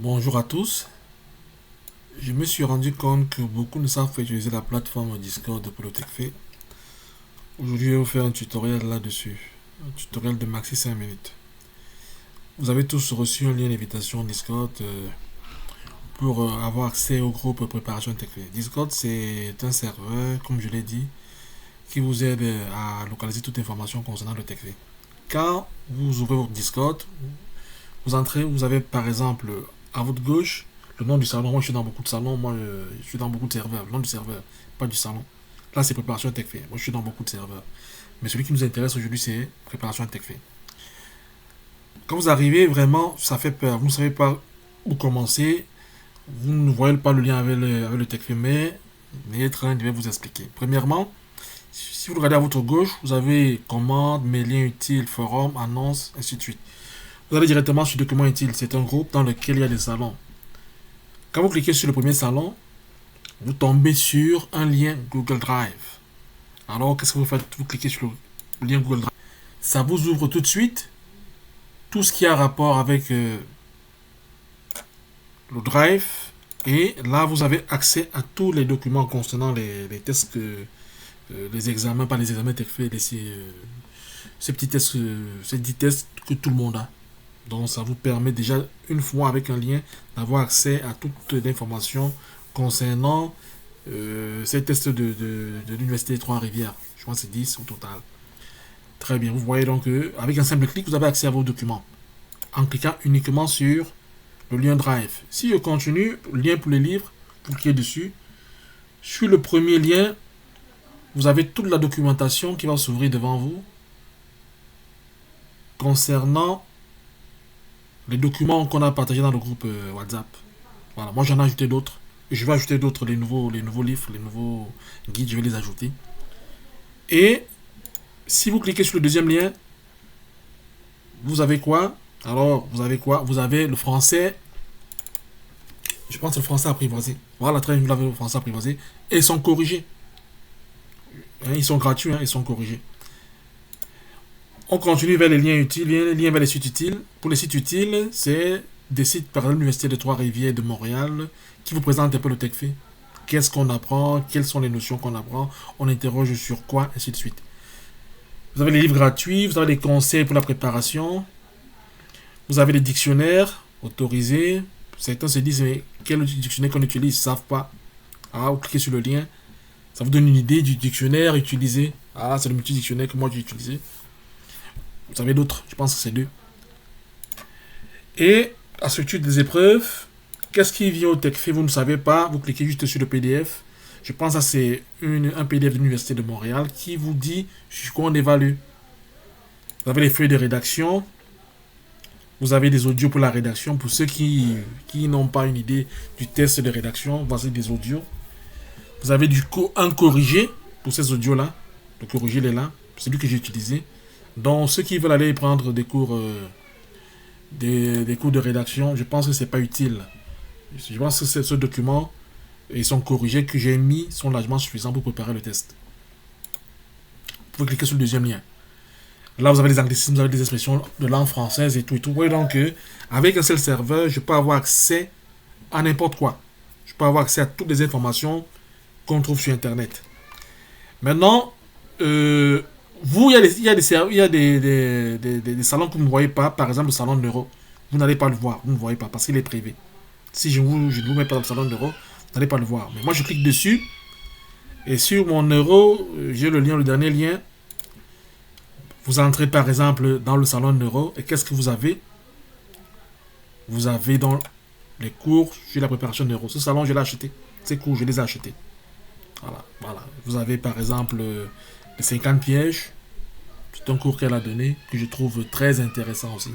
Bonjour à tous. Je me suis rendu compte que beaucoup ne savent pas utiliser la plateforme Discord pour le TechFait. Aujourd'hui, je vais vous faire un tutoriel là-dessus. Un tutoriel de maxi 5 minutes. Vous avez tous reçu un lien d'invitation Discord pour avoir accès au groupe Préparation TechFait. Discord, c'est un serveur, comme je l'ai dit, qui vous aide à localiser toute information concernant le TechFait. Quand vous ouvrez votre Discord, vous entrez, vous avez par exemple à votre gauche le nom du salon. Moi je suis dans beaucoup de salons, je suis dans beaucoup de serveurs. Le nom du serveur, pas du salon. Là c'est préparation TechFait. Moi je suis dans beaucoup de serveurs. Mais celui qui nous intéresse aujourd'hui c'est préparation TechFait. Quand vous arrivez, vraiment, ça fait peur. Vous ne savez pas où commencer. Vous ne voyez pas le lien avec le TechFait, mais n'ayez crainte, je vais vous expliquer. Premièrement, si vous regardez à votre gauche, vous avez commandes, mes liens utiles, forums, annonces, ainsi de suite. Vous allez directement sur Documents utiles. C'est un groupe dans lequel il y a des salons. Quand vous cliquez sur le premier salon, vous tombez sur un lien Google Drive. Alors, qu'est-ce que vous faites? Vous cliquez sur le lien Google Drive. Ça vous ouvre tout de suite tout ce qui a rapport avec le Drive. Et là, vous avez accès à tous les documents concernant les tests, les examens, pas les examens TechFait, ces petits tests, ces 10 tests que tout le monde a. Donc ça vous permet déjà, une fois avec un lien, d'avoir accès à toutes les informations concernant ces tests de l'Université des Trois-Rivières. Je crois que c'est 10 au total. Très bien, vous voyez donc avec un simple clic, vous avez accès à vos documents. En cliquant uniquement sur le lien Drive. Si je continue, le lien pour les livres, vous cliquez dessus. Sur le premier lien, vous avez toute la documentation qui va s'ouvrir devant vous concernant les documents qu'on a partagés dans le groupe WhatsApp. Voilà, moi j'en ai ajouté d'autres. Je vais ajouter d'autres, les nouveaux livres, les nouveaux guides, je vais les ajouter. Et si vous cliquez sur le deuxième lien, vous avez quoi? Alors, vous avez quoi? Vous avez le français. Je pense le français apprivoisé. Voilà, très bien, vous avez le français apprivoisé. Et ils sont corrigés. Hein, ils sont gratuits, hein, ils sont corrigés. On continue vers les liens utiles, les liens vers les sites utiles. Pour les sites utiles, c'est des sites par l'Université de Trois-Rivières de Montréal qui vous présentent un peu le TechFait. Qu'est-ce qu'on apprend, quelles sont les notions qu'on apprend, on interroge sur quoi, ainsi de suite. Vous avez les livres gratuits, vous avez les conseils pour la préparation, vous avez les dictionnaires autorisés. Certains se disent, mais quel dictionnaire qu'on utilise, ils ne savent pas. Ah, vous cliquez sur le lien, ça vous donne une idée du dictionnaire utilisé. Ah, c'est le multi-dictionnaire que moi j'ai utilisé. Vous avez d'autres, je pense que c'est deux. Et à ce titre des épreuves, qu'est-ce qui vient au TechFait, vous ne savez pas, vous cliquez juste sur le PDF. Je pense que c'est un PDF de l'Université de Montréal qui vous dit sur quoi on évalue. Vous avez les feuilles de rédaction, vous avez des audios pour la rédaction. Pour ceux qui n'ont pas une idée du test de rédaction, voici des audios. Vous avez un corrigé pour ces audios-là. Le corrigé, il est là. C'est celui que j'ai utilisé. Donc, ceux qui veulent aller prendre des cours, des cours de rédaction, je pense que c'est pas utile. Je pense que ce document et son corrigé que j'ai mis sont largement suffisants pour préparer le test. Vous pouvez cliquer sur le deuxième lien. Là, vous avez des anglicismes, vous avez des expressions de langue française et tout et tout. Vous voyez donc avec un seul serveur, je peux avoir accès à n'importe quoi. Je peux avoir accès à toutes les informations qu'on trouve sur Internet. Maintenant, vous, il y a des salons que vous ne voyez pas. Par exemple, le salon de l'euro. Vous n'allez pas le voir. Vous ne voyez pas parce qu'il est privé. Si je ne vous mets pas dans le salon de l'euro, vous n'allez pas le voir. Mais moi, je clique dessus. Et sur mon euro, j'ai le lien, le dernier lien. Vous entrez par exemple dans le salon de l'euro. Et qu'est-ce que vous avez? Vous avez dans les cours sur la préparation de l'euro. Ce salon, je l'ai acheté. Ces cours, je les ai achetés. Voilà, voilà. Vous avez par exemple les 50 pièges. C'est un cours qu'elle a donné que je trouve très intéressant aussi.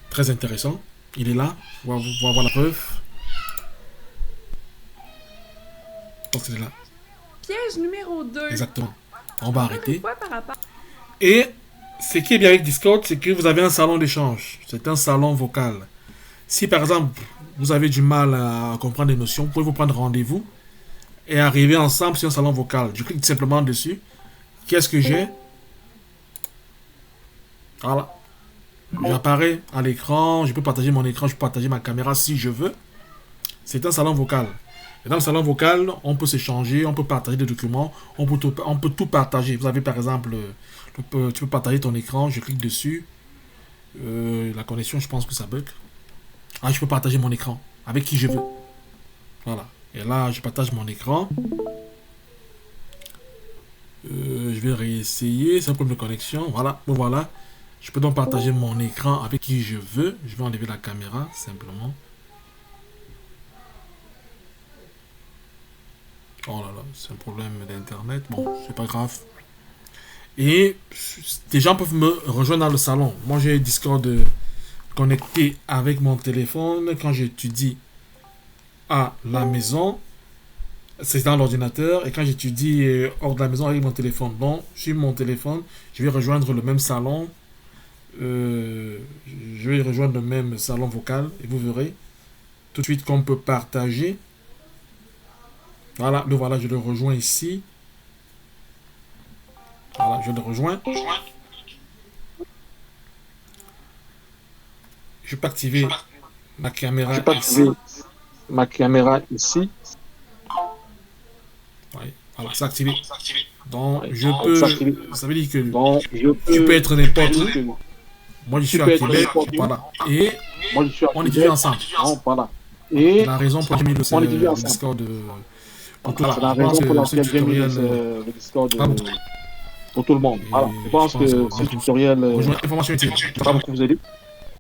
Très intéressant. Il est là. On va voir la preuve. Donc c'est là. Piège numéro 2. Exactement. On va Encore une arrêter. fois par rapport. Et ce qui est bien avec Discord, c'est que vous avez un salon d'échange. C'est un salon vocal. Si par exemple, vous avez du mal à comprendre les notions, vous pouvez vous prendre rendez-vous et arriver ensemble sur un salon vocal. Je clique simplement dessus. Qu'est-ce que j'ai? Voilà. J'apparais à l'écran, je peux partager mon écran, je peux partager ma caméra si je veux. C'est un salon vocal. Et dans le salon vocal, on peut s'échanger, on peut partager des documents, on peut tout partager. Vous avez par exemple, tu peux partager ton écran, je clique dessus. La connexion, je pense que ça bug. Ah, je peux partager mon écran avec qui je veux. Voilà. Et là, je partage mon écran. Je vais réessayer. C'est un problème de connexion. Voilà. Bon, voilà. Je peux donc partager mon écran avec qui je veux. Je vais enlever la caméra, simplement. Oh là là, c'est un problème d'internet. Bon, c'est pas grave. Et des gens peuvent me rejoindre dans le salon. Moi, j'ai Discord connecté avec mon téléphone. Quand j'étudie à la maison, c'est dans l'ordinateur. Et quand j'étudie hors de la maison avec mon téléphone. Donc, sur mon téléphone, je vais rejoindre le même salon. Je vais rejoindre le même salon vocal. Et vous verrez tout de suite qu'on peut partager. Voilà, le voilà, je le rejoins ici. Voilà, je le rejoins. Je peux activer ma caméra Je peux ici. activer ma caméra ici. Ouais, voilà, c'est activé. Donc, Ouais, je c'est peux. activé. Ça veut dire que Donc, tu peux être n'importe où. que- Moi, je suis tu à peux être Québec. n'importe où. Voilà. Et Moi, je suis à on Québec. étudie ensemble. Donc, voilà. Et La raison pour laquelle j'ai mis on étudie le ensemble. Discord de. Pour c'est la je pense raison pour que ce laquelle j'ai mis tutoriel. le Discord Ah bon. pour tout le monde. Et Voilà. Je pense je que pense ce tutoriel rejoindre information utile. va beaucoup vous aider.